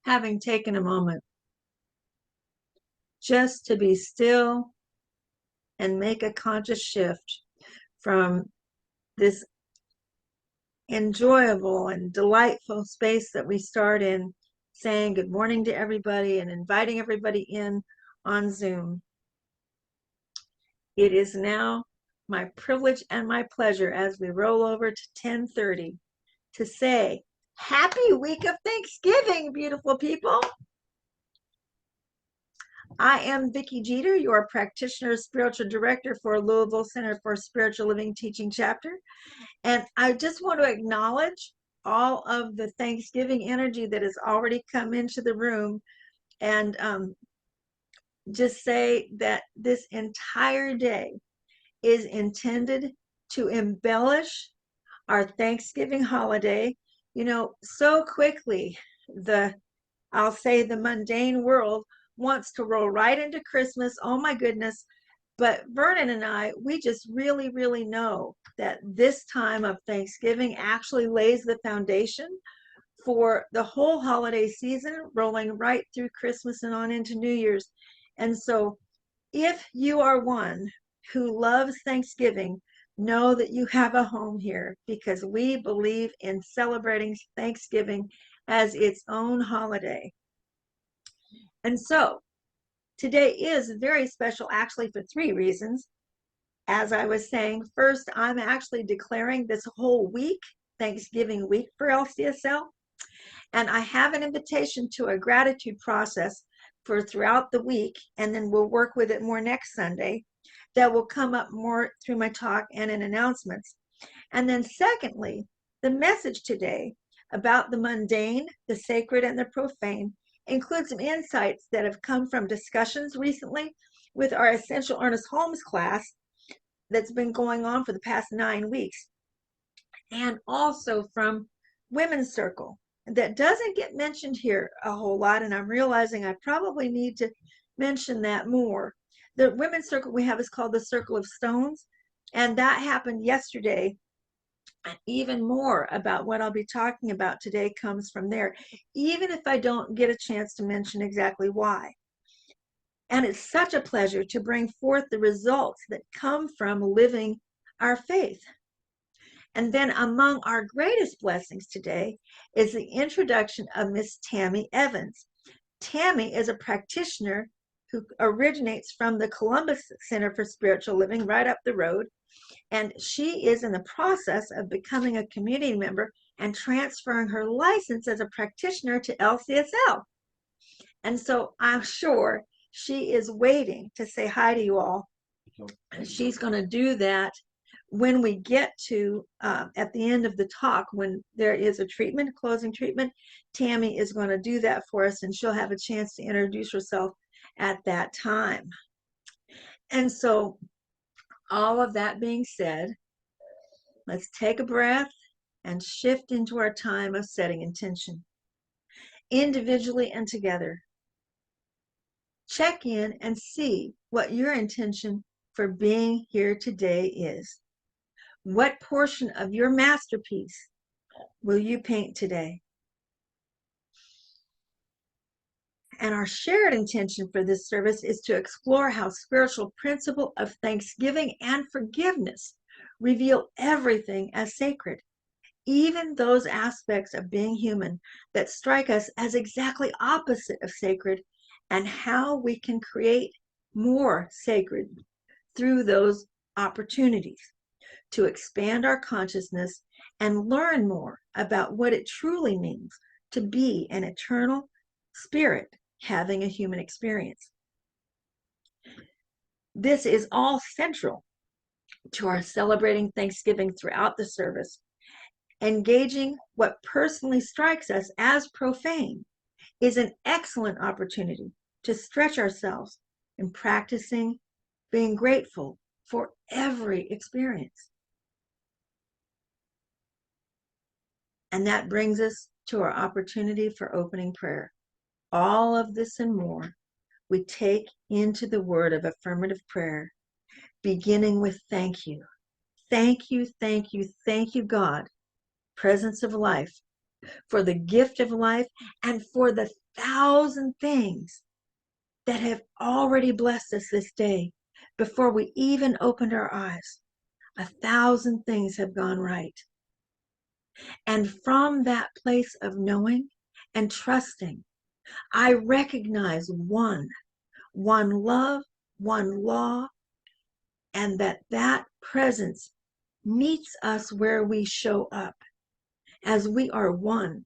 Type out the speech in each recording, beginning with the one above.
having taken a moment just to be still and make a conscious shift from this enjoyable and delightful space that we start in, saying good morning to everybody and inviting everybody in on Zoom. It is now my privilege and my pleasure as we roll over to 10:30 to say happy week of Thanksgiving, beautiful people. I am Vicky Jeter, your practitioner spiritual director for Louisville Center for Spiritual Living Teaching Chapter. And I just want to acknowledge all of the Thanksgiving energy that has already come into the room, and just say that this entire day is intended to embellish our Thanksgiving holiday. You know, so quickly, I'll say the mundane world wants to roll right into Christmas. Oh my goodness. But Vernon and I, we just really, really know that this time of Thanksgiving actually lays the foundation for the whole holiday season, rolling right through Christmas and on into New Year's. And so if you are one who loves Thanksgiving, know that you have a home here, because we believe in celebrating Thanksgiving as its own holiday. And so today is very special, actually, for three reasons. As I was saying, first, I'm actually declaring this whole week Thanksgiving week for LCSL. And I have an invitation to a gratitude process for throughout the week, and then we'll work with it more next Sunday. That will come up more through my talk and in announcements. And then secondly, the message today about the mundane, the sacred, and the profane includes some insights that have come from discussions recently with our Essential Ernest Holmes class that's been going on for the past 9 weeks, and also from Women's Circle that doesn't get mentioned here a whole lot, and I'm realizing I probably need to mention that more. The Women's Circle we have is called the Circle of Stones, and that happened yesterday. And even more about what I'll be talking about today comes from there, even if I don't get a chance to mention exactly why. And it's such a pleasure to bring forth the results that come from living our faith. And then among our greatest blessings today is the introduction of Miss Tammy Evans. Tammy is a practitioner who originates from the Columbus Center for Spiritual Living right up the road. And she is in the process of becoming a community member and transferring her license as a practitioner to LCSL. And so I'm sure she is waiting to say hi to you all. And she's going to do that when we get to, at the end of the talk, when there is a treatment, closing treatment. Tammy is going to do that for us, and she'll have a chance to introduce herself at that time. And so all of that being said, let's take a breath and shift into our time of setting intention. Individually and together, check in and see what your intention for being here today is. What portion of your masterpiece will you paint today? And our shared intention for this service is to explore how spiritual principle of thanksgiving and forgiveness reveal everything as sacred, even those aspects of being human that strike us as exactly opposite of sacred, and how we can create more sacred through those opportunities to expand our consciousness and learn more about what it truly means to be an eternal spirit having a human experience. This is all central to our celebrating Thanksgiving throughout the service. Engaging what personally strikes us as profane is an excellent opportunity to stretch ourselves in practicing being grateful for every experience. And that brings us to our opportunity for opening prayer. All of this and more we take into the word of affirmative prayer, beginning with thank you. Thank you, thank you, thank you, God, presence of life, for the gift of life, and for the 1,000 things that have already blessed us this day before we even opened our eyes. 1,000 things have gone right. And from that place of knowing and trusting, I recognize one love, one law, and that presence meets us where we show up as we are one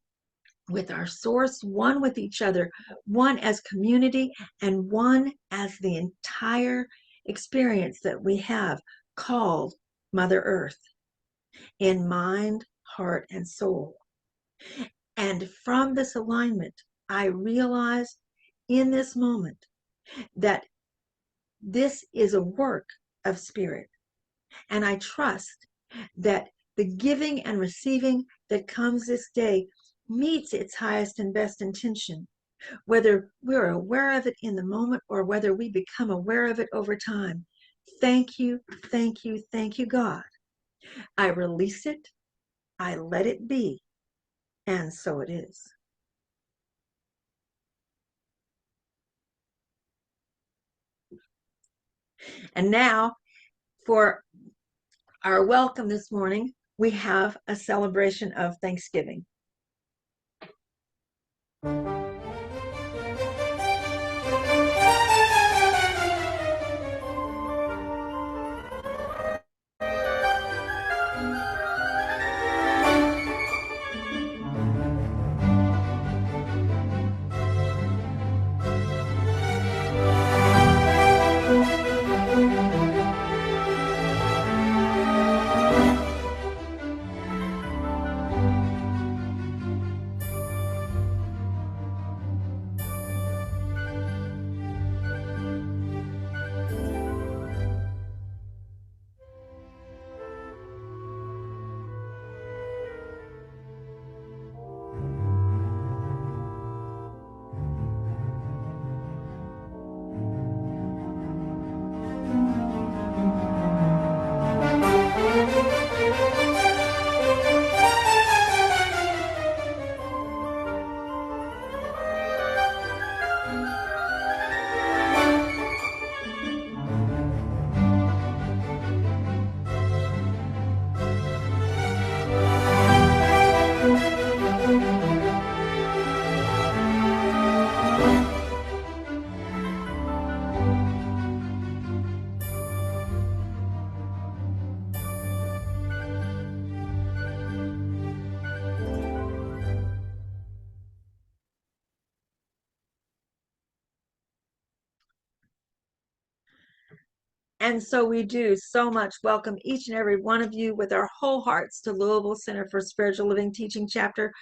with our source, one with each other, one as community, and one as the entire experience that we have called Mother Earth in mind, heart, and soul. And from this alignment, I realize in this moment that this is a work of spirit. And I trust that the giving and receiving that comes this day meets its highest and best intention, whether we're aware of it in the moment or whether we become aware of it over time. Thank you, thank you, thank you, God. I release it, I let it be, and so it is. And now, for our welcome this morning, we have a celebration of Thanksgiving. And so we do so much welcome each and every one of you with our whole hearts to Louisville Center for Spiritual Living Teaching Chapter.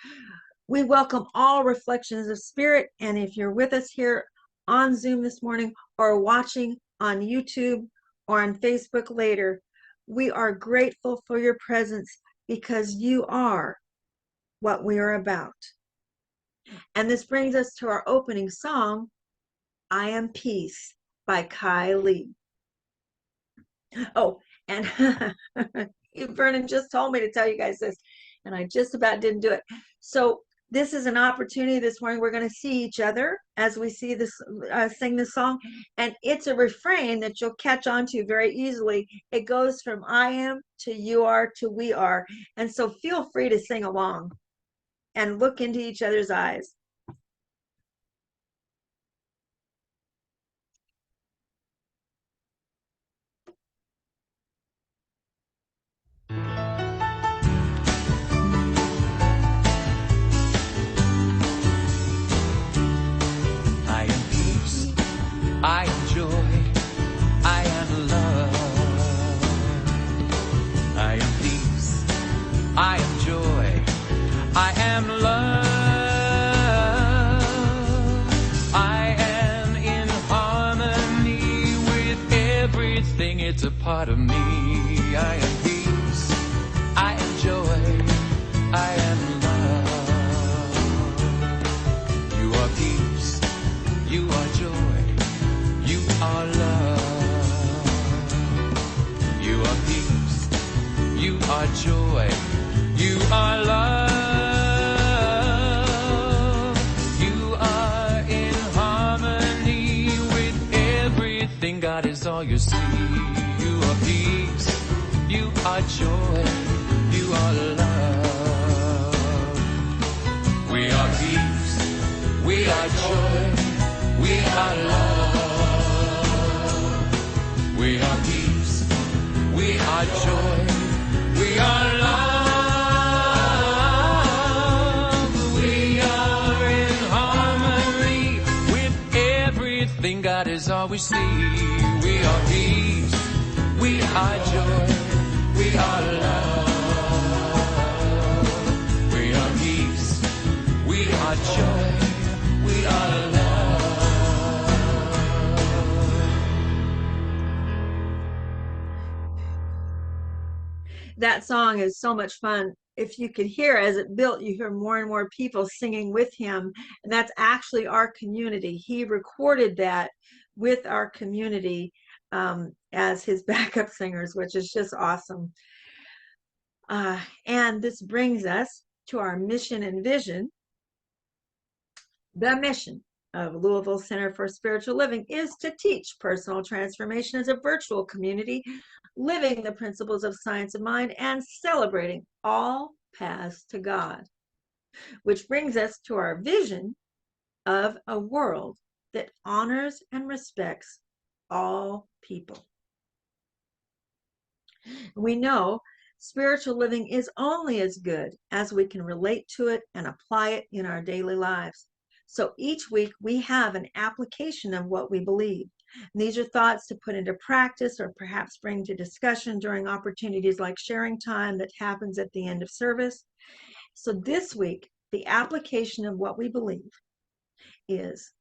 We welcome all reflections of spirit. And if you're with us here on Zoom this morning or watching on YouTube or on Facebook later, we are grateful for your presence because you are what we are about. And this brings us to our opening song, I Am Peace by Kai Lee. Oh, and Vernon just told me to tell you guys this, and I just about didn't do it. So this is an opportunity this morning. We're going to see each other as we see this sing this song, and it's a refrain that you'll catch on to very easily. It goes from I am to you are to we are, and so feel free to sing along and look into each other's eyes. I am joy, I am love. I am peace, I am joy, I am love. I am in harmony with everything, it's a part of me. I am peace, I am joy, I am love. You are peace, you are joy, you are love, you are peace, you are joy, you are love. all you see. You are peace, you are joy, you are love. We are peace, we are joy, we are love. We are peace, we are joy, we are love. We are in harmony with everything. God is all we see. We are peace, we are joy, we are love. We are peace, we are joy, we are love. That song is so much fun. If you could hear as it built, you hear more and more people singing with him. And that's actually our community. He recorded that with our community as his backup singers, which is just awesome. And this brings us to our mission and vision. The mission of Louisville Center for Spiritual Living is to teach personal transformation as a virtual community, living the principles of science of mind and celebrating all paths to God. Which brings us to our vision of a world that honors and respects all people. We know spiritual living is only as good as we can relate to it and apply it in our daily lives. So each week we have an application of what we believe. And these are thoughts to put into practice or perhaps bring to discussion during opportunities like sharing time that happens at the end of service. So this week, the application of what we believe is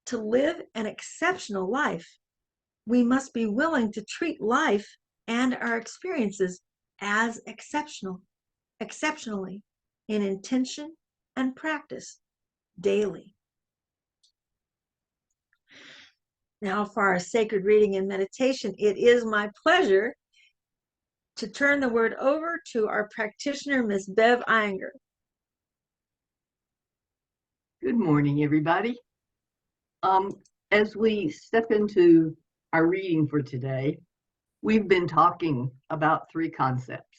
to live an exceptional life. We must be willing to treat life and our experiences as exceptionally, in intention and practice daily. Now for our sacred reading and meditation, it is my pleasure to turn the word over to our practitioner, Miss Bev Inger. Good morning, everybody. As we step into our reading for today, we've been talking about three concepts.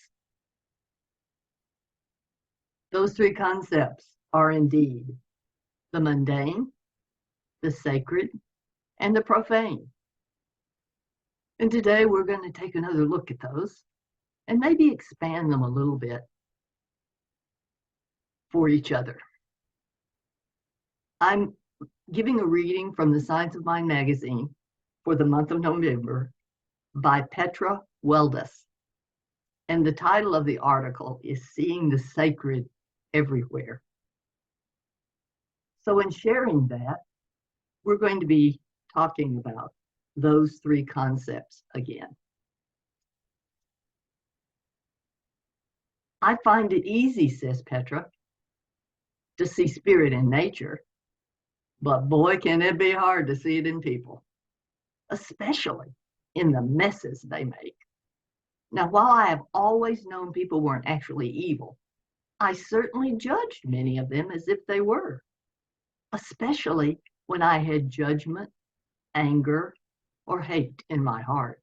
Those three concepts are indeed the mundane, the sacred, and the profane. And today we're going to take another look at those and maybe expand them a little bit for each other. I'm giving a reading from the Science of Mind magazine for the month of November by Petra Weldes. And the title of the article is Seeing the Sacred Everywhere. So in sharing that, we're going to be talking about those three concepts again. I find it easy, says Petra, to see spirit in nature, but boy, can it be hard to see it in people, especially in the messes they make. Now, while I have always known people weren't actually evil, I certainly judged many of them as if they were, especially when I had judgment, anger, or hate in my heart.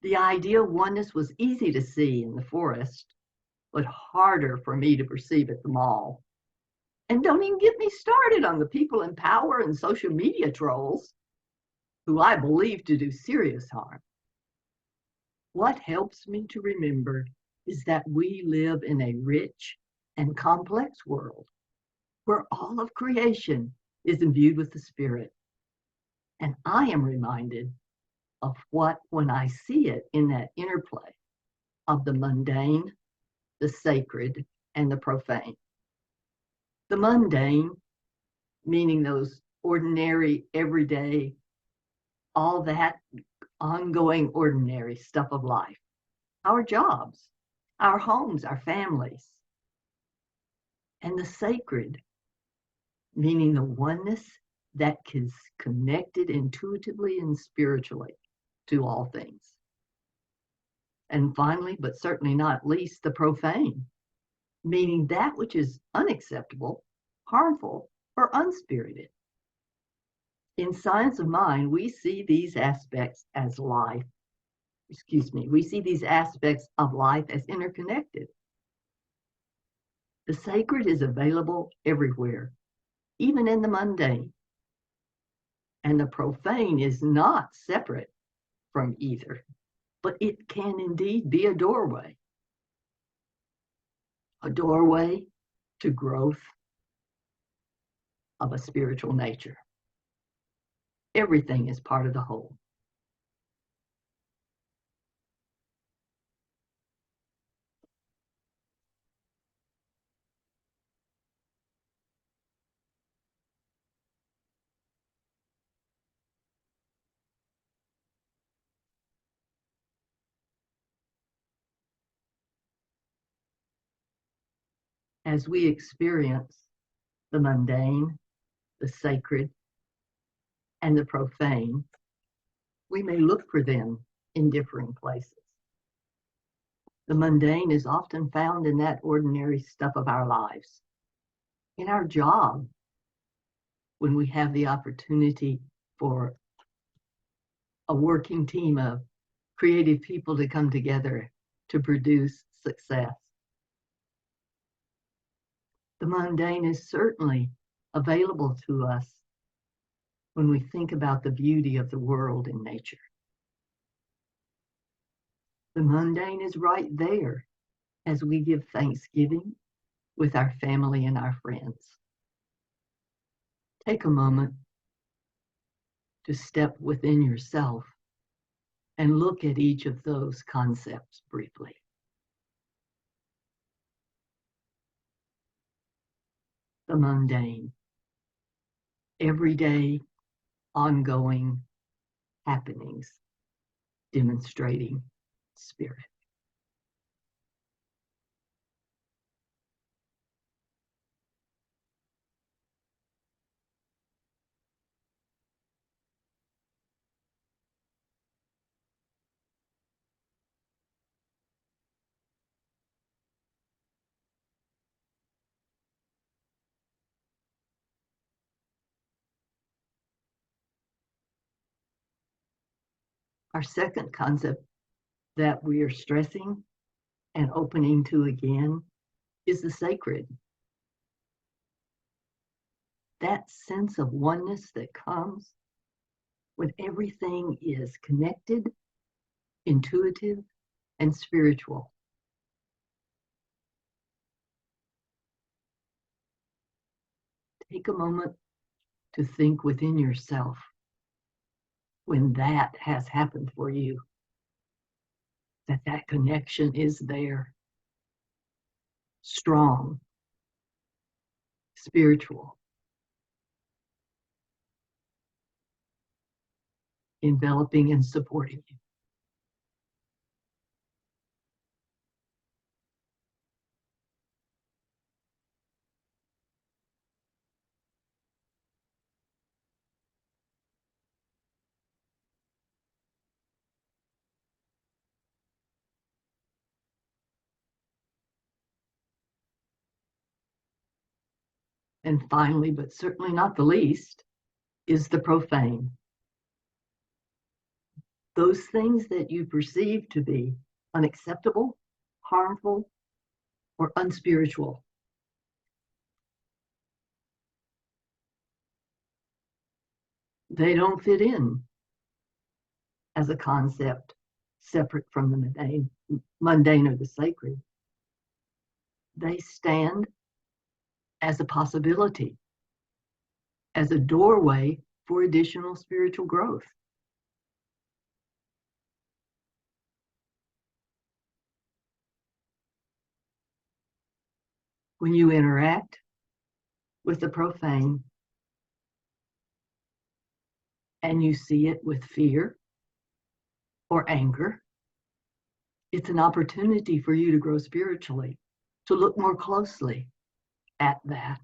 The idea of oneness was easy to see in the forest, but harder for me to perceive at the mall. And don't even get me started on the people in power and social media trolls, who I believe to do serious harm. What helps me to remember is that we live in a rich and complex world where all of creation is imbued with the Spirit. And I am reminded of what, when I see it in that interplay of the mundane, the sacred, and the profane. The mundane, meaning those ordinary, everyday, all that ongoing ordinary stuff of life. Our jobs, our homes, our families. And the sacred, meaning the oneness that is connected intuitively and spiritually to all things. And finally, but certainly not least, the profane, meaning that which is unacceptable, harmful, or unspirited. In science of mind, we see these aspects as life. We see these aspects of life as interconnected. The sacred is available everywhere, even in the mundane. And the profane is not separate from either, but it can indeed be a doorway to growth of a spiritual nature. Everything is part of the whole. As we experience the mundane, the sacred, and the profane, we may look for them in differing places. The mundane is often found in that ordinary stuff of our lives, in our job, when we have the opportunity for a working team of creative people to come together to produce success. The mundane is certainly available to us when we think about the beauty of the world and nature. The mundane is right there as we give thanksgiving with our family and our friends. Take a moment to step within yourself and look at each of those concepts briefly. The mundane, everyday, ongoing happenings demonstrating spirit. Our second concept that we are stressing and opening to again is the sacred. That sense of oneness that comes when everything is connected, intuitive, and spiritual. Take a moment to think within yourself when that has happened for you, that connection is there, strong, spiritual, enveloping and supporting you. And finally, but certainly not the least, is the profane. Those things that you perceive to be unacceptable, harmful, or unspiritual. They don't fit in as a concept separate from the mundane or the sacred. They stand as a possibility, as a doorway for additional spiritual growth. When you interact with the profane and you see it with fear or anger, it's an opportunity for you to grow spiritually, to look more closely at that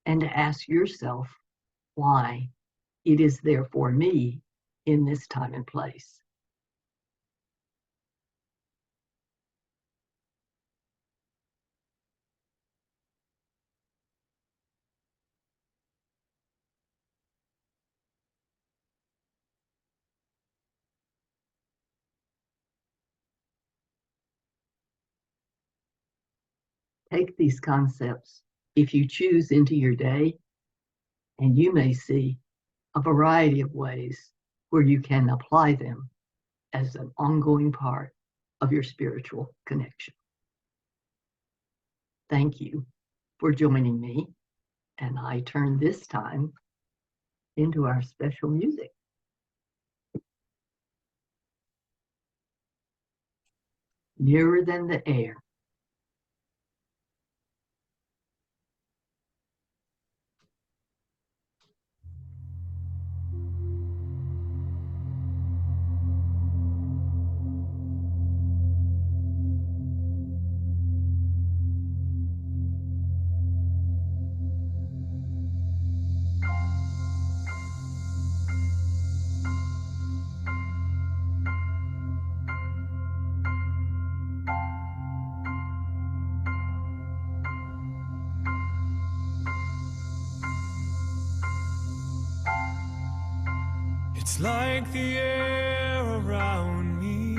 and to ask yourself why it is there for me in this time and place. Take these concepts, if you choose, into your day, and you may see a variety of ways where you can apply them as an ongoing part of your spiritual connection. Thank you for joining me, and I turn this time into our special music. Nearer than the air. It's like the air around me.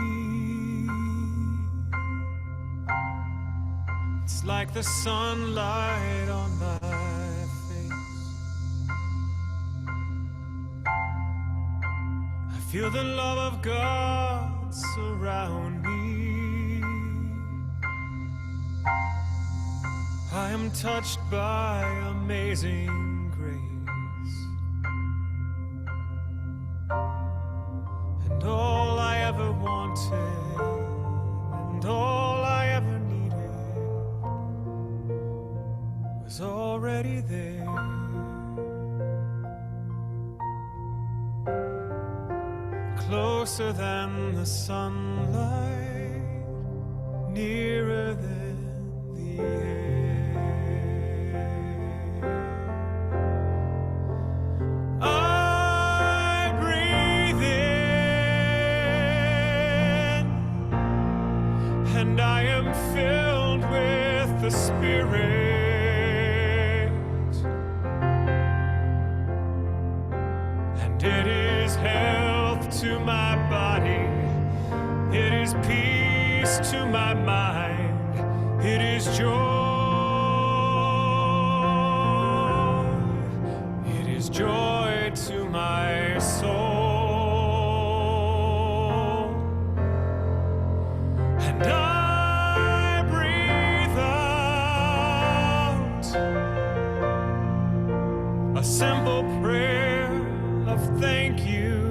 It's like the sunlight on my face. I feel the love of God surround me. I am touched by amazing grace. And all I ever wanted, and all I ever needed, was already there. Closer than the sunlight, nearer than the air. I breathe in, and I am filled with the Spirit. And it is health to my body, it is peace to my mind, it is joy, it is joy to my soul. And I breathe out a simple prayer of thank you.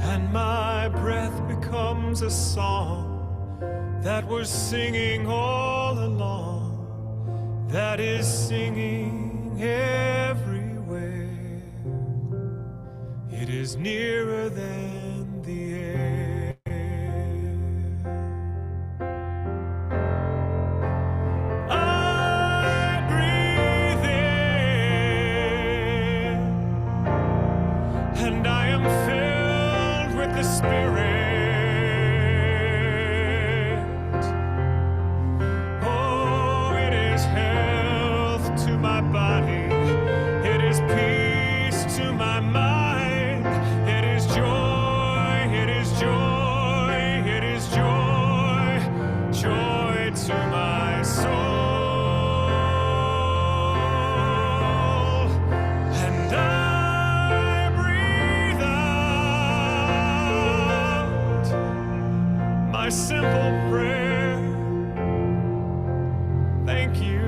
And my breath becomes a song that we're singing all along, that is singing everywhere. It is nearer than the air. I breathe in, and I am filled with the Spirit. Oh, it is health to my body, it is peace to my mind, it is joy, it is joy, it is joy, joy to my soul. And I breathe out my simple prayer, thank you.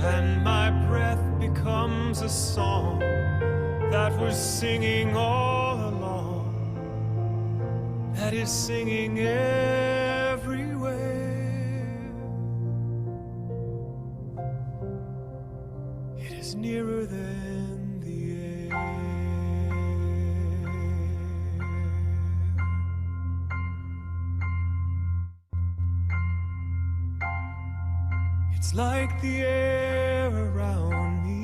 And my breath becomes a song that we're singing all along, that is singing everywhere. It is nearer than the air. It's like the air around me.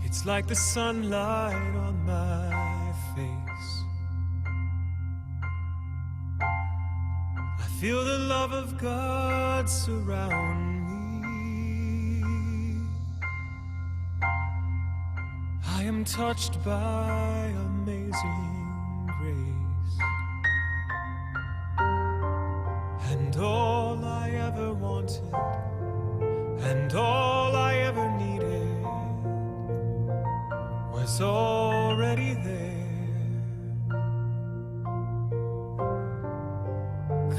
It's like the sunlight on my face. I feel the love of God surround me. am touched by amazing grace, and all I ever wanted, and all I ever needed was already there,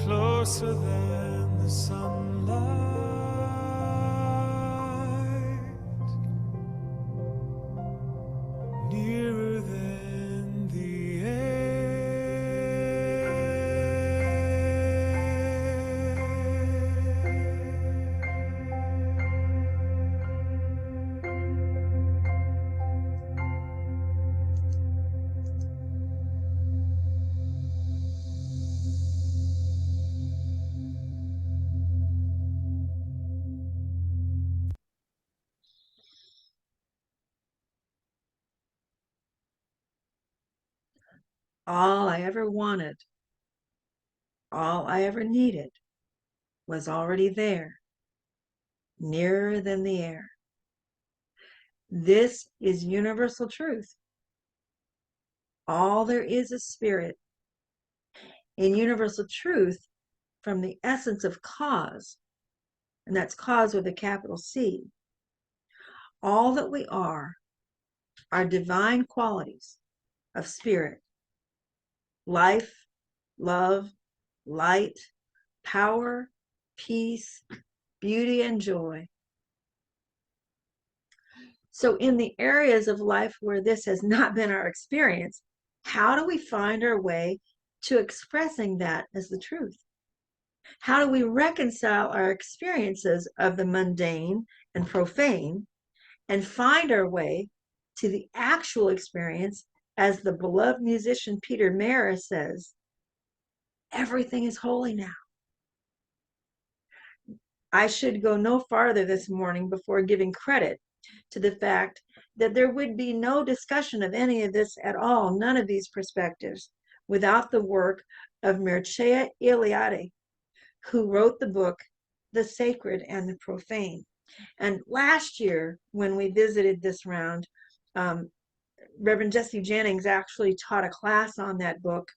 closer than the sunlight, nearer than the All I ever wanted, all I ever needed was already there, nearer than the air. This is universal truth. All there is spirit. In universal truth, from the essence of cause, and that's cause with a capital C, all that we are divine qualities of spirit: life, love, light, power, peace, beauty, and joy. So in the areas of life where this has not been our experience, how do we find our way to expressing that as the truth? How do we reconcile our experiences of the mundane and profane and find our way to the actual experience, as the beloved musician Peter Mara says, everything is holy now? I should go no farther this morning before giving credit to the fact that there would be no discussion of any of this at all, none of these perspectives, without the work of Mircea Eliade, who wrote the book, The Sacred and the Profane. And last year, when we visited this round, Reverend Jesse Jennings actually taught a class on that book,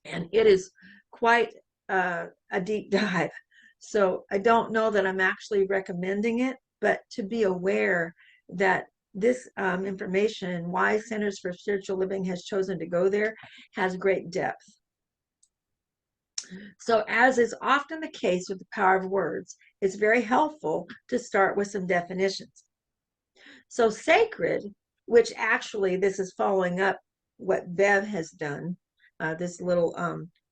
and it is quite a deep dive. So I don't know that I'm actually recommending it, but to be aware that this information and why Centers for Spiritual Living has chosen to go there has great depth. So, as is often the case with the power of words, it's very helpful to start with some definitions. So sacred, which actually this is following up what Bev has done, this little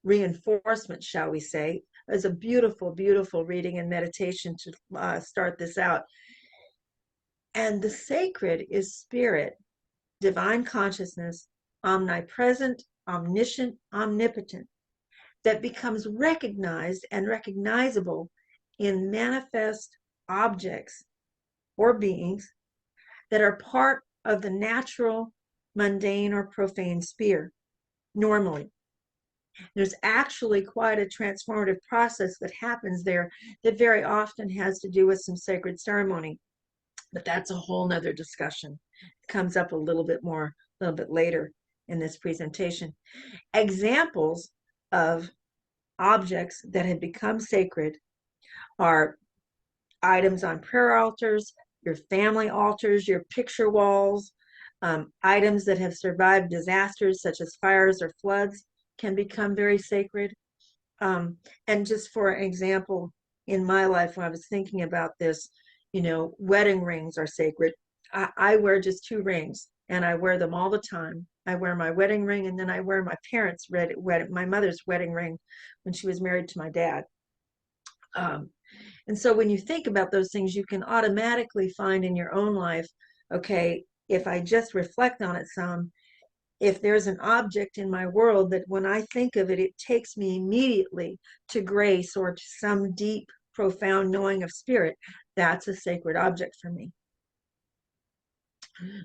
reinforcement, shall we say, is a beautiful, beautiful reading and meditation to start this out. And the sacred is spirit, divine consciousness, omnipresent, omniscient, omnipotent, that becomes recognized and recognizable in manifest objects or beings that are part of the natural, mundane, or profane sphere normally. There's actually quite a transformative process that happens there that very often has to do with some sacred ceremony, but that's a whole nother discussion. It comes up a little bit later in this presentation. Examples of objects that have become sacred are items on prayer altars, your family altars, your picture walls, items that have survived disasters such as fires or floods can become very sacred. And just for example, in my life, when I was thinking about this, wedding rings are sacred. I wear just 2 rings, and I wear them all the time. I wear my wedding ring, and then I wear my parents' my mother's wedding ring when she was married to my dad. And so when you think about those things, you can automatically find in your own life, okay, if I just reflect on it some, if there's an object in my world that when I think of it, it takes me immediately to grace or to some deep, profound knowing of spirit, that's a sacred object for me.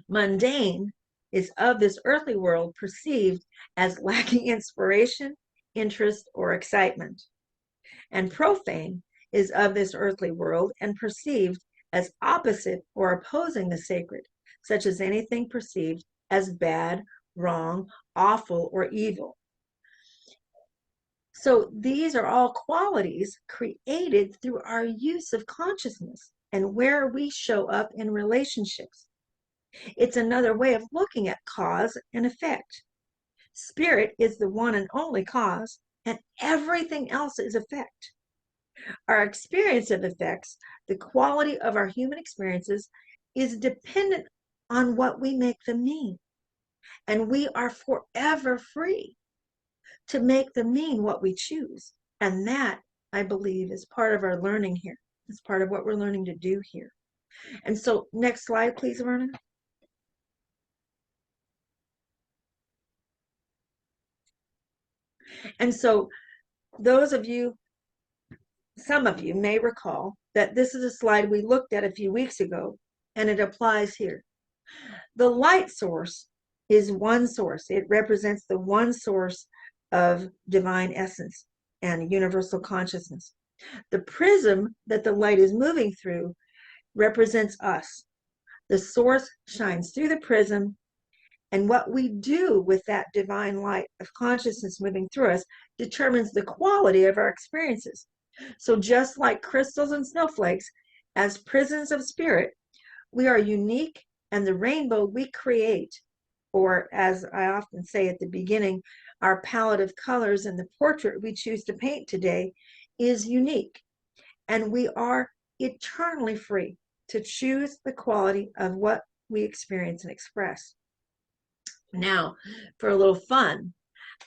Mundane is of this earthly world perceived as lacking inspiration, interest, or excitement. And profane is of this earthly world and perceived as opposite or opposing the sacred, such as anything perceived as bad, wrong, awful, or evil. So these are all qualities created through our use of consciousness and where we show up in relationships. It's another way of looking at cause and effect. Spirit is the one and only cause, and everything else is effect. Our experience of effects, the quality of our human experiences, is dependent on what we make them mean. And we are forever free to make them mean what we choose. And that, I believe, is part of our learning here. It's part of what we're learning to do here. And so, next slide, please, Vernon. And so, those of you, some of you may recall that this is a slide we looked at a few weeks ago, and it applies here. The light source is one source. It represents the one source of divine essence and universal consciousness. The prism that the light is moving through represents us. The source shines through the prism, and what we do with that divine light of consciousness moving through us determines the quality of our experiences. So just like crystals and snowflakes, as prisms of spirit, we are unique, and the rainbow we create, or as I often say at the beginning, our palette of colors in the portrait we choose to paint today is unique. And we are eternally free to choose the quality of what we experience and express. Now, for a little fun,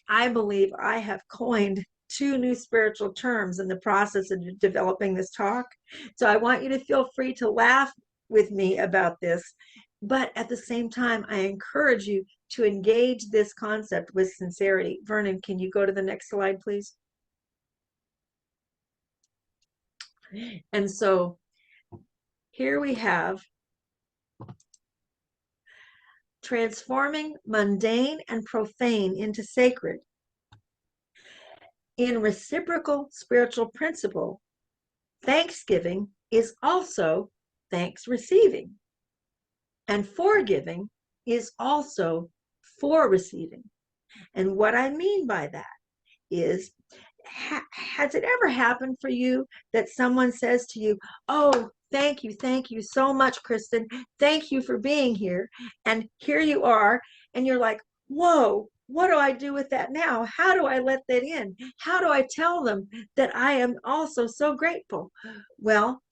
I believe I have coined 2 new spiritual terms in the process of developing this talk. So I want you to feel free to laugh with me about this. But at the same time, I encourage you to engage this concept with sincerity. Vernon, can you go to the next slide, please? And so here we have transforming mundane and profane into sacred. In reciprocal spiritual principle, thanksgiving is also thanks receiving. And forgiving is also for receiving. And what I mean by that is, has it ever happened for you that someone says to you, oh, thank you so much, Kristen. Thank you for being here. And here you are, and you're like, whoa, what do I do with that now? How do I let that in? How do I tell them that I am also so grateful? Well,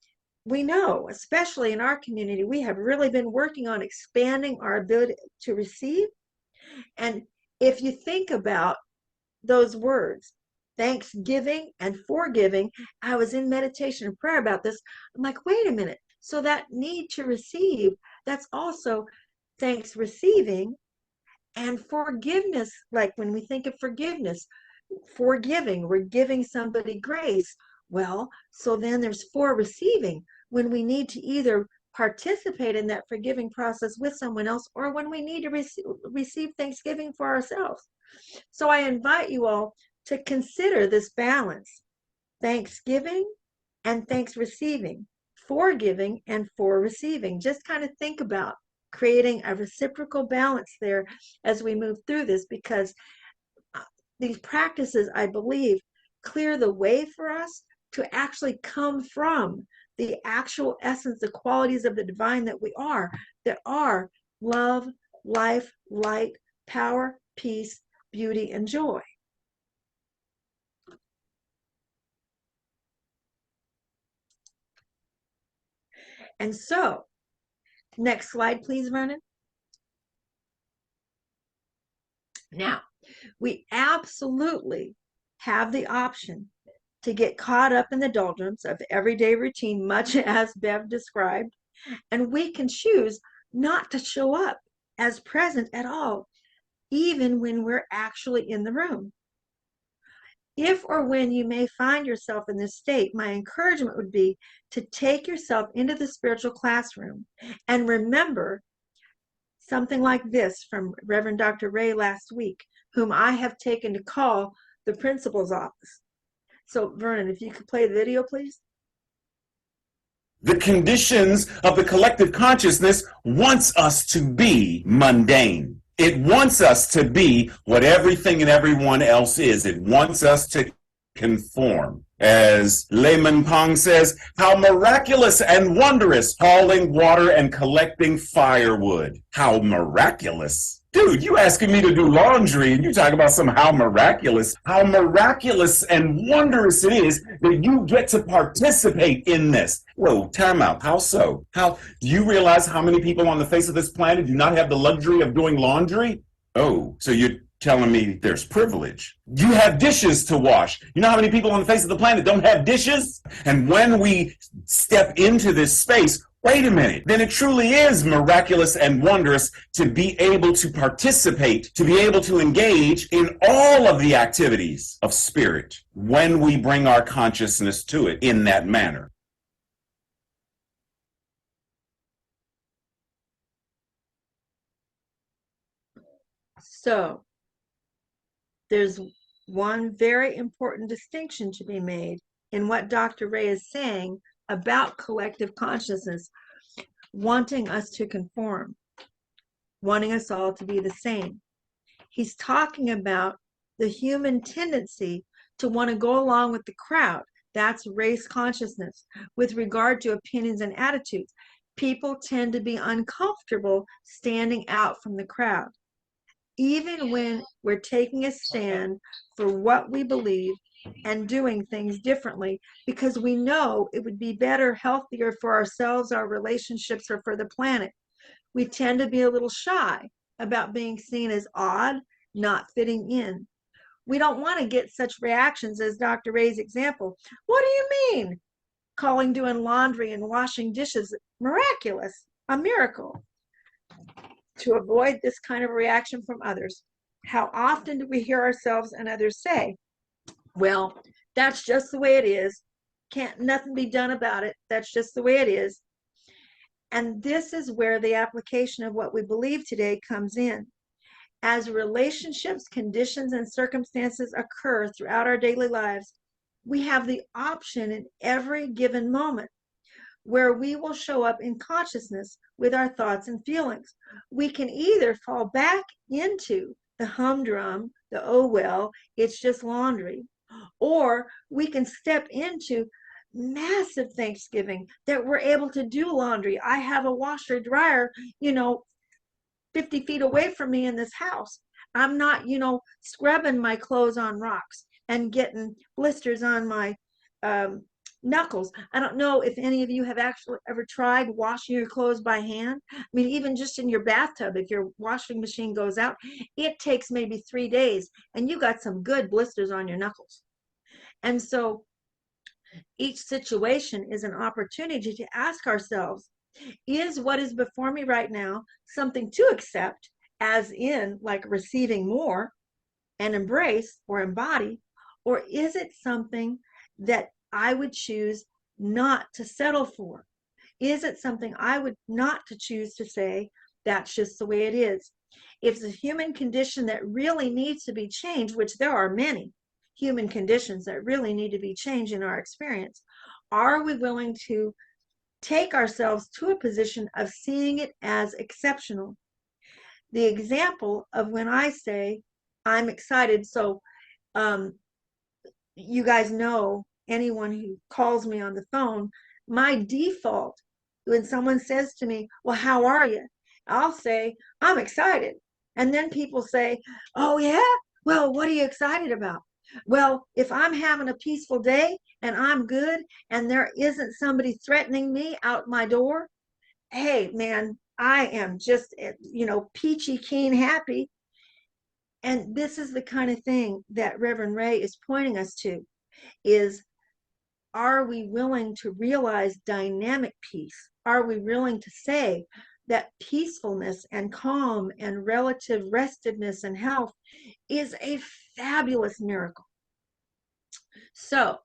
we know, especially in our community, we have really been working on expanding our ability to receive. And if you think about those words, thanksgiving and forgiving, I was in meditation and prayer about this. I'm like, wait a minute. So that need to receive, that's also thanks receiving and forgiveness. Like when we think of forgiveness, forgiving, we're giving somebody grace. Well, so then there's for receiving, when we need to either participate in that forgiving process with someone else, or when we need to receive thanksgiving for ourselves. So I invite you all to consider this balance: thanksgiving and thanks receiving, forgiving and for receiving. Just kind of think about creating a reciprocal balance there as we move through this, because these practices, I believe, clear the way for us to actually come from the actual essence, the qualities of the divine that we are, that are love, life, light, power, peace, beauty, and joy. And so, next slide, please, Vernon. Now, we absolutely have the option to get caught up in the doldrums of everyday routine, much as Bev described, and we can choose not to show up as present at all, even when we're actually in the room. If or when you may find yourself in this state, my encouragement would be to take yourself into the spiritual classroom and remember something like this from Reverend Dr. Ray last week, whom I have taken to call the principal's office. So Vernon, if you could play the video, please. The conditions of the collective consciousness wants us to be mundane. It wants us to be what everything and everyone else is. It wants us to conform. As Layman Pong says, how miraculous and wondrous hauling water and collecting firewood. How miraculous. Dude, you asking me to do laundry and you talk about how miraculous and wondrous it is that you get to participate in this. Whoa, time out. How so? How do you realize how many people on the face of this planet do not have the luxury of doing laundry? Oh, so you're telling me there's privilege. You have dishes to wash. You know how many people on the face of the planet don't have dishes? And when we step into this space, wait a minute, then it truly is miraculous and wondrous to be able to participate, to be able to engage in all of the activities of spirit when we bring our consciousness to it in that manner. So there's one very important distinction to be made in what Dr. Ray is saying about collective consciousness, wanting us to conform, wanting us all to be the same. He's talking about the human tendency to want to go along with the crowd. That's race consciousness. With regard to opinions and attitudes, people tend to be uncomfortable standing out from the crowd, even when we're taking a stand for what we believe and doing things differently, because we know it would be better, healthier for ourselves, our relationships, or for the planet. We tend to be a little shy about being seen as odd, not fitting in. We don't want to get such reactions as Dr. Ray's example. What do you mean? Calling doing laundry and washing dishes miraculous, a miracle. To avoid this kind of reaction from others, how often do we hear ourselves and others say, well, that's just the way it is. Can't nothing be done about it. That's just the way it is. And this is where the application of what we believe today comes in. As relationships, conditions, and circumstances occur throughout our daily lives, we have the option in every given moment where we will show up in consciousness with our thoughts and feelings. We can either fall back into the humdrum, the oh well, it's just laundry, or we can step into massive Thanksgiving that we're able to do laundry. I have a washer dryer, 50 feet away from me in this house. I'm not, scrubbing my clothes on rocks and getting blisters on my knuckles. I don't know if any of you have actually ever tried washing your clothes by hand. I mean, even just in your bathtub, if your washing machine goes out, it takes maybe 3 days and you got some good blisters on your knuckles. And so each situation is an opportunity to ask ourselves, is what is before me right now something to accept, as in like receiving more and embrace or embody, or is it something that I would choose not to settle for? Is it something I would not to choose to say, that's just the way it is? If it's a human condition that really needs to be changed, which there are many human conditions that really need to be changed in our experience, are we willing to take ourselves to a position of seeing it as exceptional? The example of when I say, I'm excited. So you guys know, anyone who calls me on the phone, my default when someone says to me, well, how are you? I'll say, I'm excited. And then people say, oh yeah, well, what are you excited about? Well, if I'm having a peaceful day and I'm good and there isn't somebody threatening me out my door, hey man, I am just, peachy keen happy. And this is the kind of thing that Reverend Ray is pointing us to, is, are we willing to realize dynamic peace? Are we willing to say that peacefulness and calm and relative restedness and health is a fabulous miracle? So,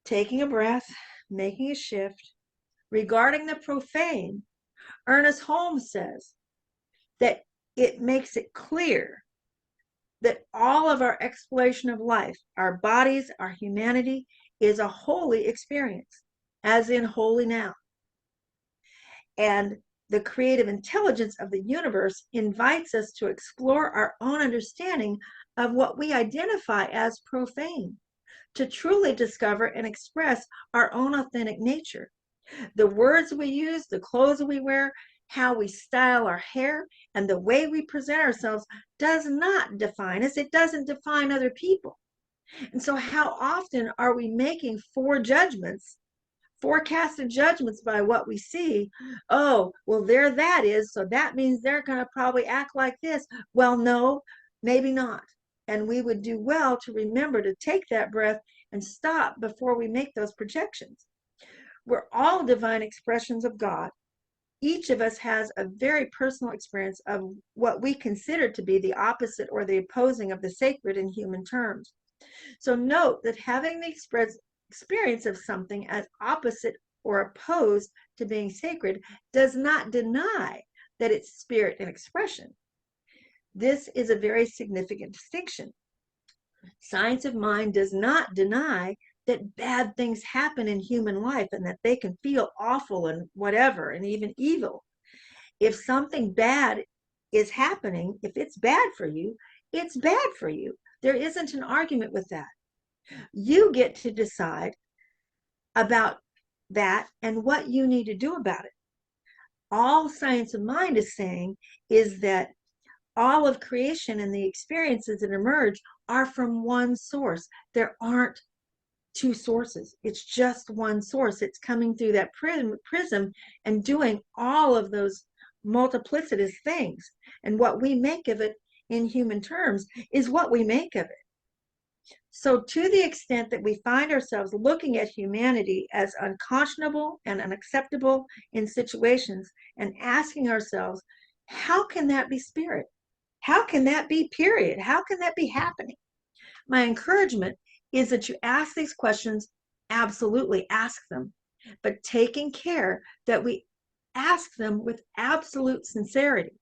taking a breath, making a shift. Regarding the profane, Ernest Holmes says that it makes it clear that all of our exploration of life, our bodies, our humanity, is a holy experience. as in holy now. And the creative intelligence of the universe invites us to explore our own understanding of what we identify as profane, to truly discover and express our own authentic nature. The words we use, the clothes we wear, how we style our hair, and the way we present ourselves does not define us. It doesn't define other people. And so how often are we making forecasted judgments by what we see? Oh, well, there that is, so that means they're going to probably act like this. Well, no, maybe not. And we would do well to remember to take that breath and stop before we make those projections. We're all divine expressions of God. Each of us has a very personal experience of what we consider to be the opposite or the opposing of the sacred in human terms. So note that having the experience of something as opposite or opposed to being sacred does not deny that it's spirit and expression. This is a very significant distinction. Science of mind does not deny that bad things happen in human life and that they can feel awful and whatever, and even evil. If something bad is happening, if it's bad for you, it's bad for you. There isn't an argument with that. You get to decide about that and what you need to do about it. All science of mind is saying is that all of creation and the experiences that emerge are from one source. There aren't two sources. It's just one source. It's coming through that prism and doing all of those multiplicitous things. And what we make of it in human terms is what we make of it. So to the extent that we find ourselves looking at humanity as unconscionable and unacceptable in situations and asking ourselves, how can that be spirit? How can that be period? How can that be happening? My encouragement is that you ask these questions, absolutely ask them, but taking care that we ask them with absolute sincerity,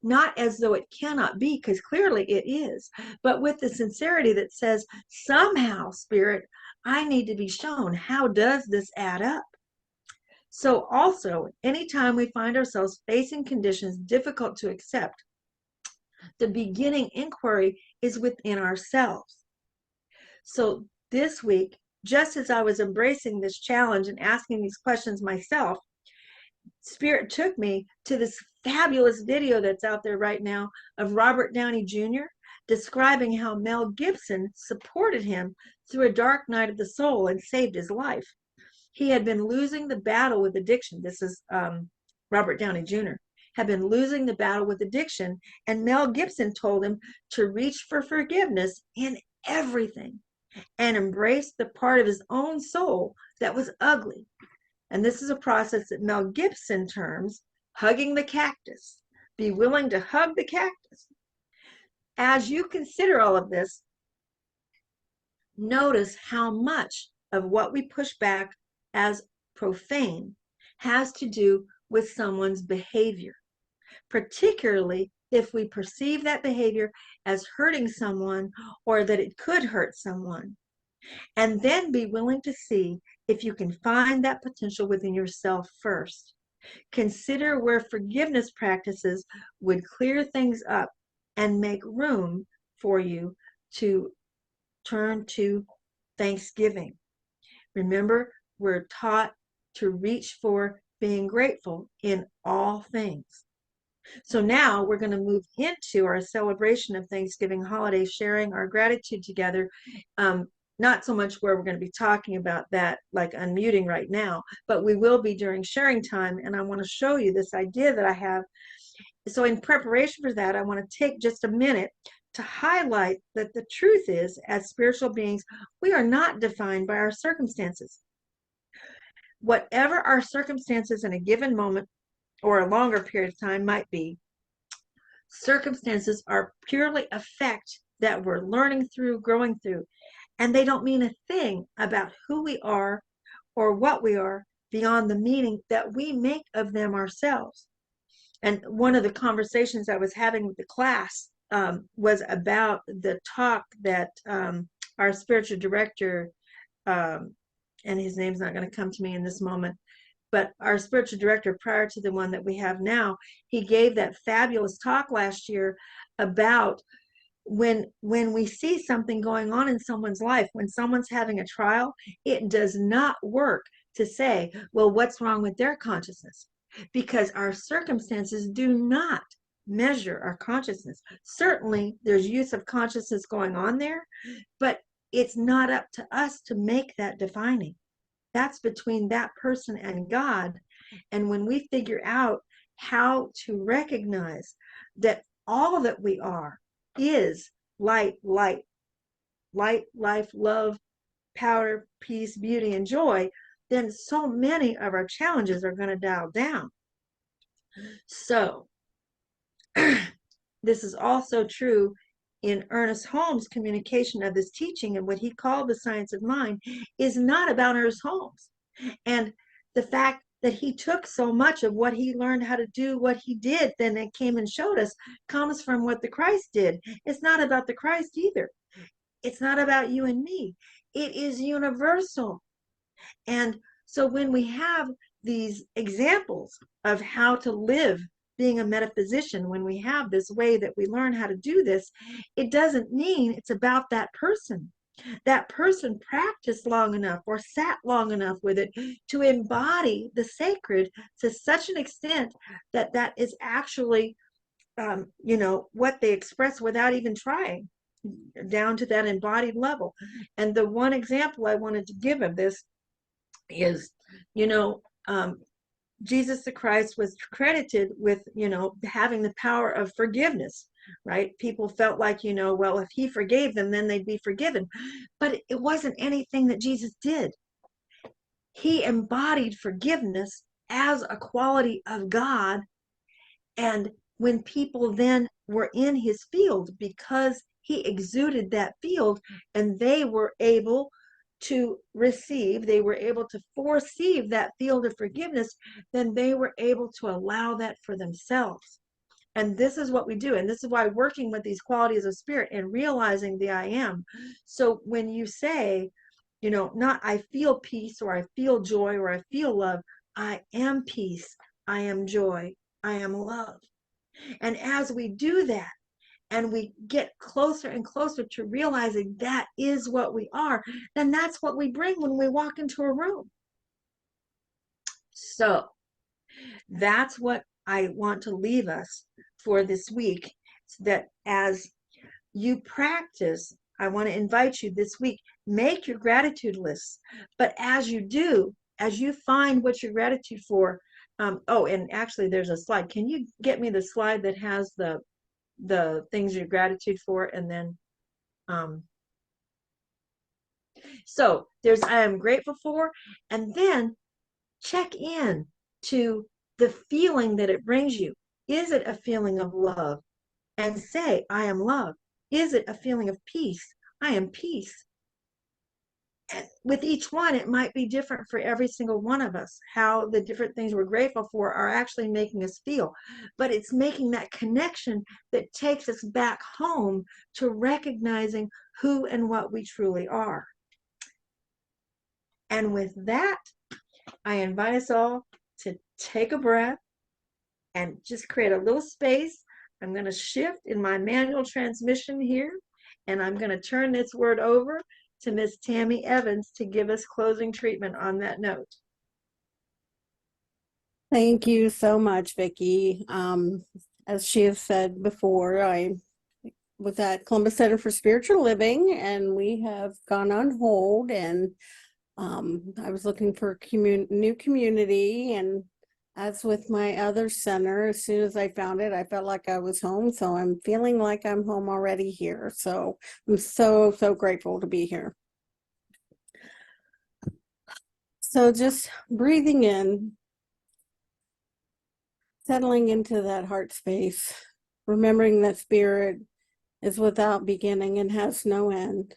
not as though it cannot be, because clearly it is, but with the sincerity that says, somehow, Spirit, I need to be shown, how does this add up? So also, anytime we find ourselves facing conditions difficult to accept, the beginning inquiry is within ourselves. So this week, just as I was embracing this challenge and asking these questions myself, Spirit took me to this fabulous video that's out there right now of Robert Downey Jr. describing how Mel Gibson supported him through a dark night of the soul and saved his life. He had been losing the battle with addiction. This is Robert Downey Jr. had been losing the battle with addiction, and Mel Gibson told him to reach for forgiveness in everything and embrace the part of his own soul that was ugly. And this is a process that Mel Gibson terms hugging the cactus. Be willing to hug the cactus. As you consider all of this, notice how much of what we push back as profane has to do with someone's behavior, particularly if we perceive that behavior as hurting someone or that it could hurt someone. And then be willing to see if you can find that potential within yourself first. Consider where forgiveness practices would clear things up and make room for you to turn to thanksgiving. Remember, we're taught to reach for being grateful in all things. So now we're going to move into our celebration of Thanksgiving holiday, sharing our gratitude together. Not so much where we're going to be talking about that, like unmuting right now, but we will be during sharing time. And I want to show you this idea that I have. So in preparation for that, I want to take just a minute to highlight that the truth is, as spiritual beings, we are not defined by our circumstances. Whatever our circumstances in a given moment or a longer period of time might be, circumstances are purely a fact that we're learning through, growing through, and they don't mean a thing about who we are or what we are beyond the meaning that we make of them ourselves. And one of the conversations I was having with the class was about the talk that our spiritual director and his name's not going to come to me in this moment, but our spiritual director prior to the one that we have now, he gave that fabulous talk last year about when we see something going on in someone's life, when someone's having a trial, it does not work to say, well, what's wrong with their consciousness? Because our circumstances do not measure our consciousness. Certainly there's use of consciousness going on there, but it's not up to us to make that defining. That's between that person and God. And when we figure out how to recognize that all that we are is light, life, love, power, peace, beauty, and joy, then so many of our challenges are going to dial down. So this is also true in Ernest Holmes' communication of this teaching, and what he called the science of mind is not about Ernest Holmes. And the fact that he took so much of what he learned how to do, what he did, then it came and showed us, comes from what the Christ did. It's not about the Christ either. It's not about you and me. It is universal. And so when we have these examples of how to live being a metaphysician, when we have this way that we learn how to do this, it doesn't mean it's about that person. That person practiced long enough or sat long enough with it to embody the sacred to such an extent that that is actually, what they express without even trying, down to that embodied level. And the one example I wanted to give of this is, Jesus the Christ was credited with, having the power of forgiveness, right? People felt like, well, if he forgave them, then they'd be forgiven. But it wasn't anything that Jesus did. He embodied forgiveness as a quality of God. And when people then were in his field, because he exuded that field and they were able to receive, they were able to foreceive that field of forgiveness, then they were able to allow that for themselves. And this is what we do. And this is why working with these qualities of spirit and realizing the I am. So when you say, not I feel peace or I feel joy or I feel love, I am peace, I am joy, I am love. And as we do that, and we get closer and closer to realizing that is what we are, then that's what we bring when we walk into a room. So that's what I want to leave us for this week, so that as you practice, I want to invite you this week, make your gratitude lists. But as you do, as you find what you're gratitude for, and actually there's a slide. Can you get me the slide that has the things you're gratitude for? And then so there's I am grateful for, and then check in to the feeling that it brings you. Is it a feeling of love? And say, I am love. Is it a feeling of peace? I am peace. And with each one, it might be different for every single one of us, how the different things we're grateful for are actually making us feel. But it's making that connection that takes us back home to recognizing who and what we truly are. And with that, I invite us all to take a breath and just create a little space. I'm going to shift in my manual transmission here, and I'm going to turn this word over to Miss Tammy Evans to give us closing treatment on that note. Thank you so much, Vicky. As she has said before, I was at Columbus Center for Spiritual Living, and we have gone on hold, and I was looking for new community, and as with my other center, as soon as I found it, I felt like I was home. So I'm feeling like I'm home already here. So I'm so, so grateful to be here. So just breathing in, settling into that heart space, remembering that spirit is without beginning and has no end.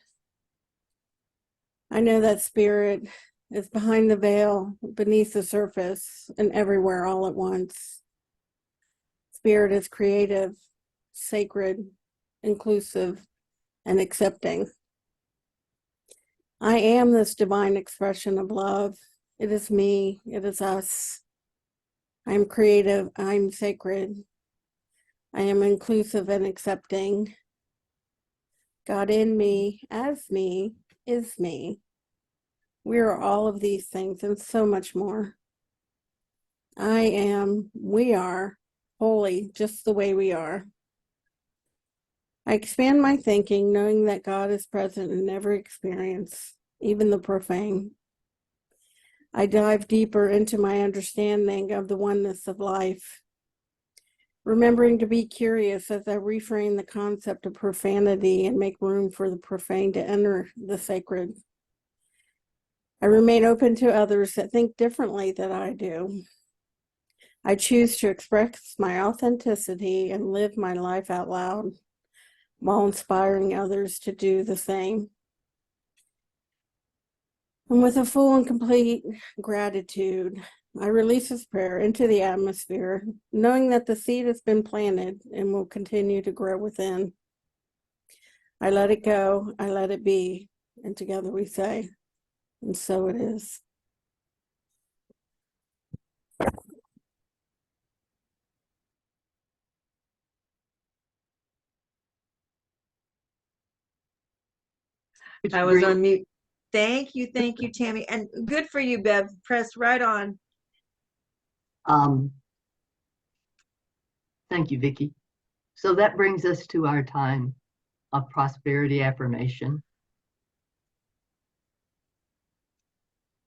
I know that spirit is behind the veil, beneath the surface, and everywhere all at once. Spirit is creative, sacred, inclusive, and accepting. I am this divine expression of love. It is me. It is us. I am creative. I am sacred. I am inclusive and accepting. God in me, as me, is me. We are all of these things and so much more. I am, we are, holy just the way we are. I expand my thinking, knowing that God is present in every experience, even the profane. I dive deeper into my understanding of the oneness of life, remembering to be curious as I reframe the concept of profanity and make room for the profane to enter the sacred. I remain open to others that think differently than I do. I choose to express my authenticity and live my life out loud while inspiring others to do the same. And with a full and complete gratitude, I release this prayer into the atmosphere, knowing that the seed has been planted and will continue to grow within. I let it go, I let it be, and together we say, and so it is. Which I was brings- on mute. Thank you, Tammy. And good for you, Bev. Press right on. Thank you, Vicky. So that brings us to our time of prosperity affirmation.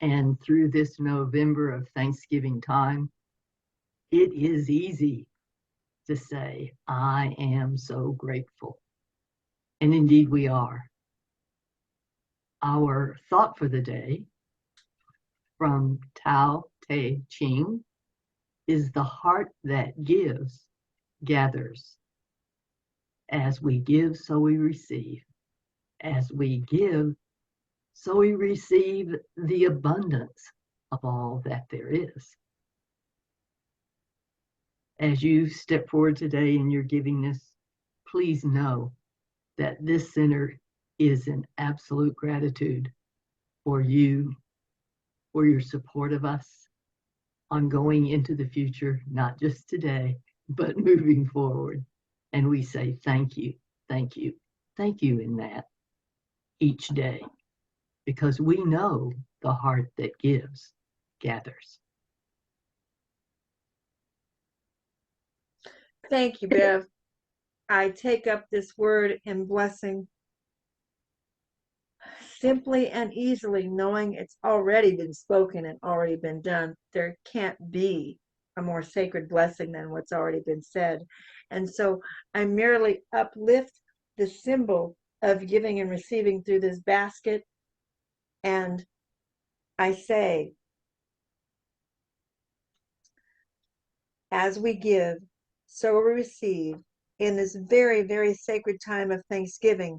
And through this November of Thanksgiving time, it is easy to say, I am so grateful. And indeed we are. Our thought for the day from Tao Te Ching is the heart that gives gathers. As we give, so we receive. As we give, so we receive the abundance of all that there is. As you step forward today in your givingness, please know that this center is in absolute gratitude for you, for your support of us on going into the future, not just today, but moving forward. And we say thank you, thank you, thank you in that each day, because we know the heart that gives gathers. Thank you, Bev. I take up this word in blessing simply and easily, knowing it's already been spoken and already been done. There can't be a more sacred blessing than what's already been said. And so I merely uplift the symbol of giving and receiving through this basket. And I say, as we give, so we receive in this very, very sacred time of Thanksgiving,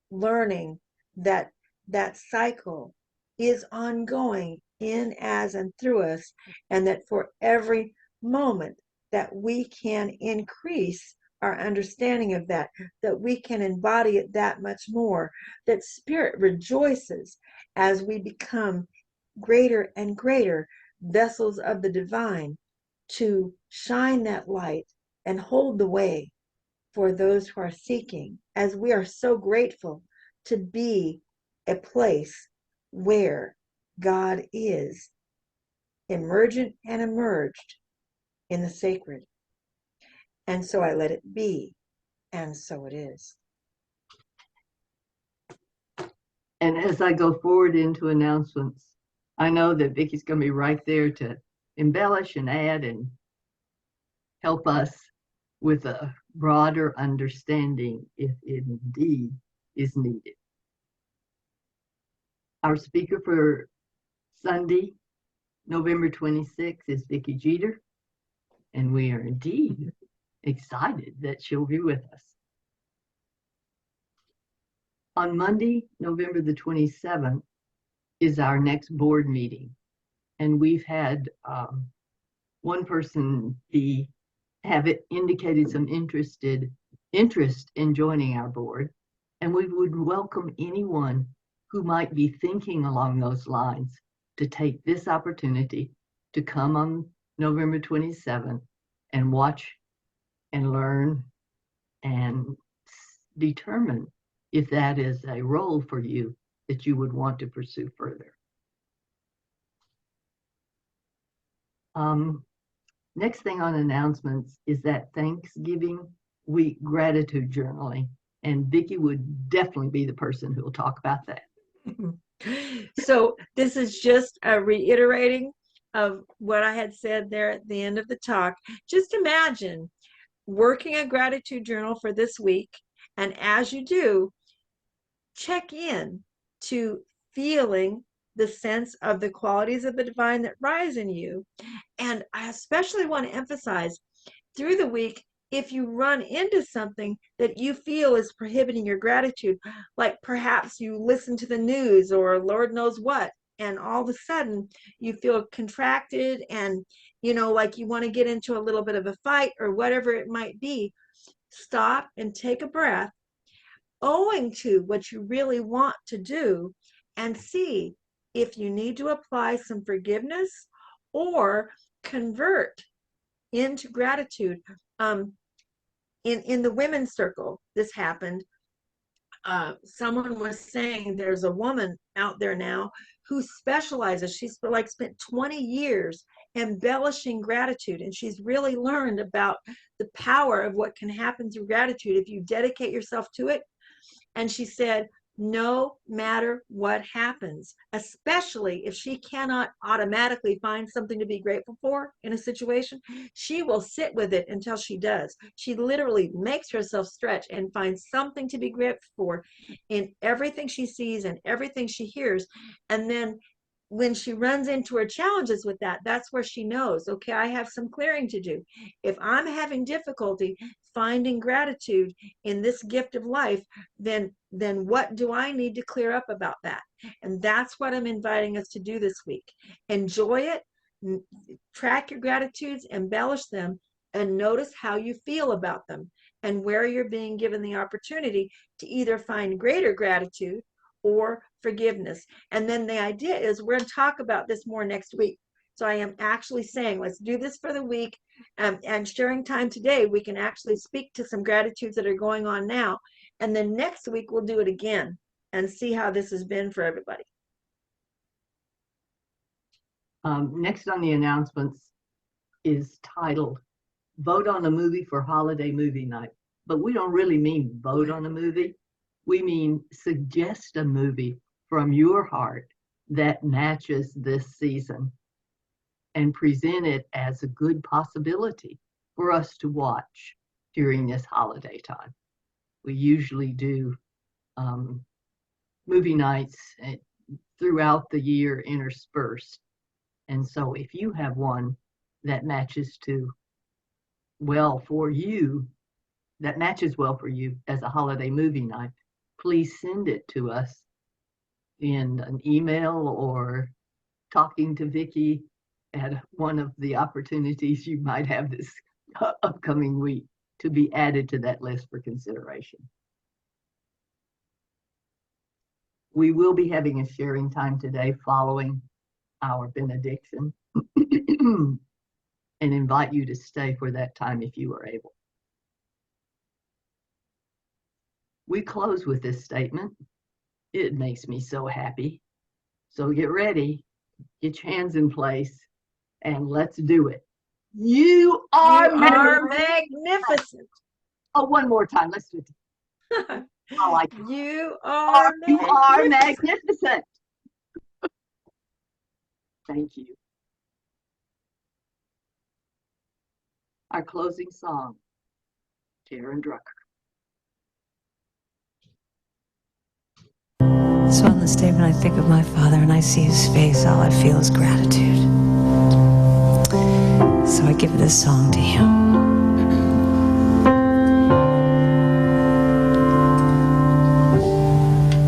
learning that that cycle is ongoing in, as, and through us, and that for every moment that we can increase our understanding of that, that we can embody it that much more, that spirit rejoices as we become greater and greater vessels of the divine to shine that light and hold the way for those who are seeking, as we are so grateful to be a place where God is emergent and emerged in the sacred. And so I let it be, and so it is. And as I go forward into announcements, I know that Vicky's going to be right there to embellish and add and help us with a broader understanding if it indeed is needed. Our speaker for Sunday, November 26th, is Vicky Jeter, and we are indeed excited that she'll be with us. On Monday, November the 27th, is our next board meeting, and we've had one person have indicated some interest in joining our board, and we would welcome anyone who might be thinking along those lines to take this opportunity to come on November 27th and watch and learn and determine if that is a role for you that you would want to pursue further. Next thing on announcements is that Thanksgiving week gratitude journaling, and Vicky would definitely be the person who will talk about that. So this is just a reiterating of what I had said there at the end of the talk. Just imagine working a gratitude journal for this week, and as you do, check in to feeling the sense of the qualities of the divine that rise in you. And I especially want to emphasize through the week, if you run into something that you feel is prohibiting your gratitude, like perhaps you listen to the news or Lord knows what, and all of a sudden you feel contracted and, you know, like you want to get into a little bit of a fight or whatever it might be, stop and take a breath, owing to what you really want to do, and see if you need to apply some forgiveness or convert into gratitude. In the women's circle, this happened. Someone was saying there's a woman out there now who specializes. She's like spent 20 years embellishing gratitude, and she's really learned about the power of what can happen through gratitude if you dedicate yourself to it. And she said, no matter what happens, especially if she cannot automatically find something to be grateful for in a situation, she will sit with it until she does. She literally makes herself stretch and finds something to be grateful for in everything she sees and everything she hears. And then when she runs into her challenges with that, that's where she knows, okay, I have some clearing to do. If I'm having difficulty finding gratitude in this gift of life, then what do I need to clear up about that? And that's what I'm inviting us to do this week. Enjoy it, track your gratitudes, embellish them, and notice how you feel about them and where you're being given the opportunity to either find greater gratitude or forgiveness. And then the idea is we're going to talk about this more next week. So I am actually saying, let's do this for the week, and sharing time today, we can actually speak to some gratitudes that are going on now. And then next week, we'll do it again and see how this has been for everybody. Next on the announcements is titled Vote on a Movie for Holiday Movie Night. But we don't really mean vote on a movie. We mean suggest a movie from your heart that matches this season and present it as a good possibility for us to watch during this holiday time. We usually do movie nights throughout the year interspersed. And so if you have one that matches well for you as a holiday movie night, please send it to us in an email or talking to Vicky at one of the opportunities you might have this upcoming week to be added to that list for consideration. We will be having a sharing time today following our benediction and invite you to stay for that time if you are able. We close with this statement. It makes me so happy. So get ready, get your hands in place, and let's do it. You are magnificent. Oh, one more time. Let's do it. I like it. You are magnificent. Thank you. Our closing song, Karen Drucker. So on this day when I think of my father and I see his face, all I feel is gratitude. So I give this song to him.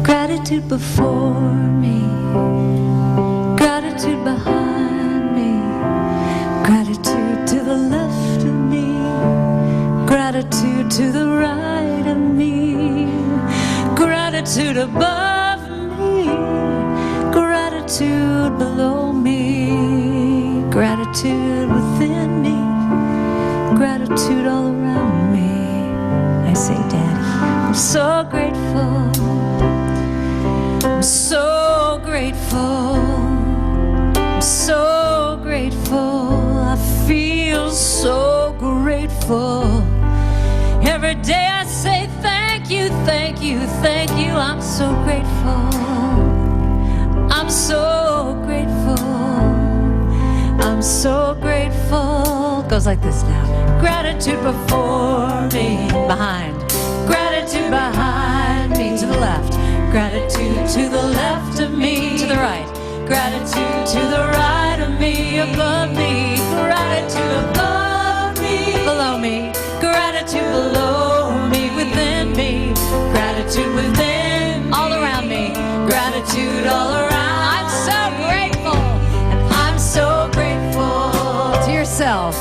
Gratitude before me, gratitude behind me, gratitude to the left of me, gratitude to the right of me, gratitude above me, gratitude below me, gratitude within me, gratitude all around me. I say, Daddy, I'm so grateful. I'm so grateful. I'm so grateful. I feel so grateful. Every day I say thank you, thank you, thank you. I'm so grateful. I'm so grateful. I'm so grateful. Goes like this now. Gratitude before me, behind. Gratitude behind me, to the left. Gratitude to the left of me, to the right. Gratitude to the right of me, above me. Gratitude above me, below me. Gratitude below me, within me. Gratitude within, all around me. Gratitude all around. I'm so grateful, and I'm so grateful to yourself.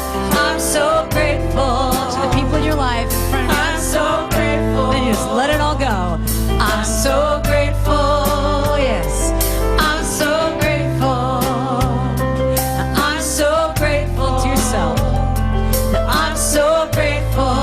I'm so grateful to the people in your life in front of you. I'm so grateful. And you just let it all go. I'm so grateful, yes. I'm so grateful. I'm so grateful to yourself. I'm so grateful.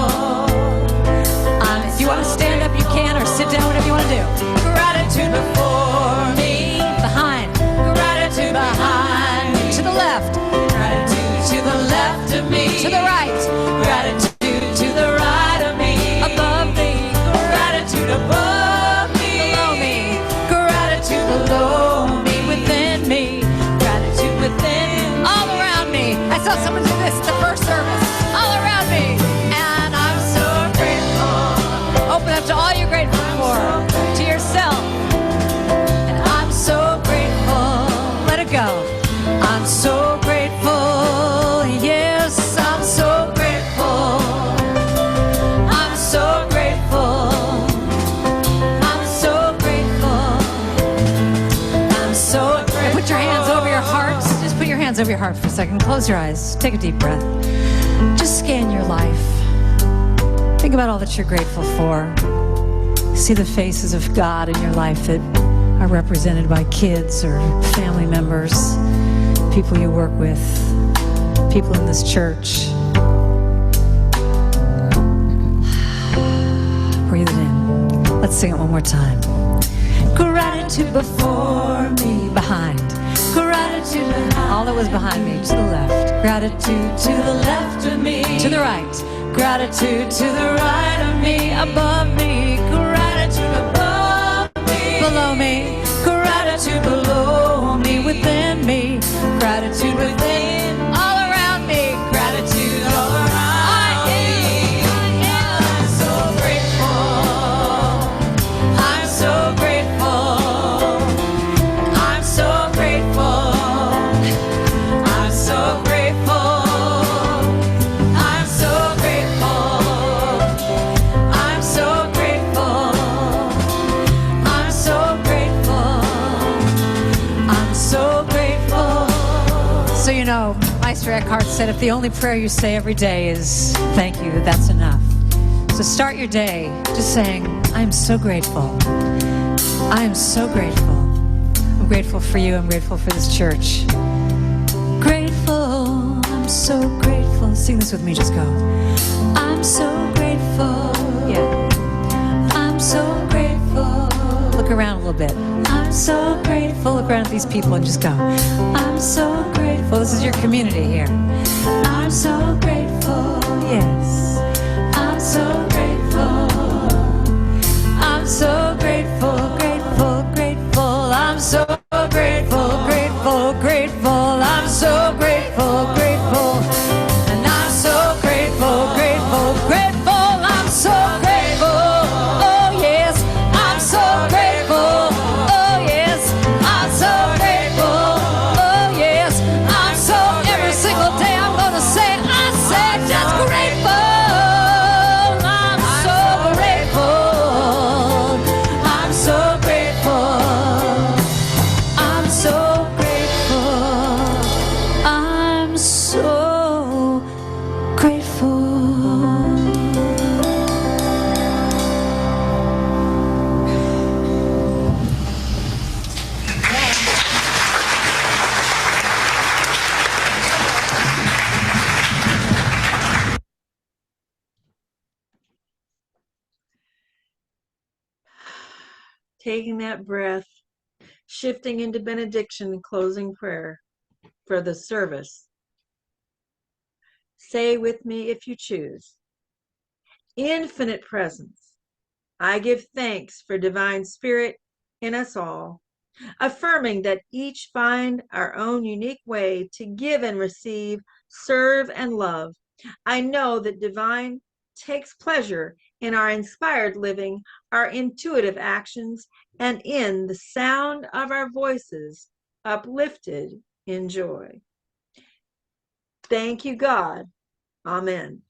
If you want to stand up, you can, or sit down, whatever you want to do. Gratitude before me, behind. Gratitude behind me, to the left. Gratitude to the left of me, to the right. Gratitude to the right of me, above me. Gratitude above me, below me. Gratitude below me, within me. Gratitude within, all around me. I saw someone do this in the first service. All around me. And I'm so grateful. Open up to all you're grateful for. To yourself. And I'm so grateful. Let it go. I'm so grateful. Yes, I'm so grateful. I'm so grateful. I'm so grateful. I'm so grateful. Put your hands over your heart. Just put your hands over your heart for a second. Close your eyes. Take a deep breath. Just scan your life. Think about all that you're grateful for. See the faces of God in your life that are represented by kids or family members, people you work with, people in this church. Breathe it in. Let's sing it one more time. Gratitude before me, behind. Gratitude behind. All that was behind me, to the left. Gratitude to the left of me, to the right. Gratitude to the right of me, above me. Gratitude above me, below me. Gratitude below me, within me. Gratitude within, all around me. Gratitude all around me. I'm so grateful. I'm so grateful. I'm so grateful. I'm so grateful. I'm so grateful. I'm so grateful. I'm so grateful. I'm so grateful. So you know, Meister Eckhart said, if the only prayer you say every day is thank you, that's enough. So start your day just saying, I'm so grateful. I am so grateful. I'm grateful for you. I'm grateful for this church. Grateful. I'm so grateful. Sing this with me. Just go. I'm so grateful. Yeah. I'm so grateful. Look around a little bit. I'm so grateful. Look around at these people and just go. I'm so grateful. This is your community here. I'm so grateful. Yes. I'm so grateful. I'm so grateful, grateful, grateful. I'm so grateful, grateful, grateful. I'm so grateful, grateful. And I'm so grateful, grateful, grateful. I'm so grateful. Oh yes, I'm so grateful. Oh yes, I'm so grateful. Oh yes, I'm so every single day I'm gonna say, I said just grateful. taking that breath, shifting into benediction, closing prayer for the service. Say with me if you choose. Infinite presence, I give thanks for divine spirit in us all, affirming that each find our own unique way to give and receive, serve and love. I know that divine takes pleasure in our inspired living, our intuitive actions, and in the sound of our voices uplifted in joy. Thank you, God. Amen.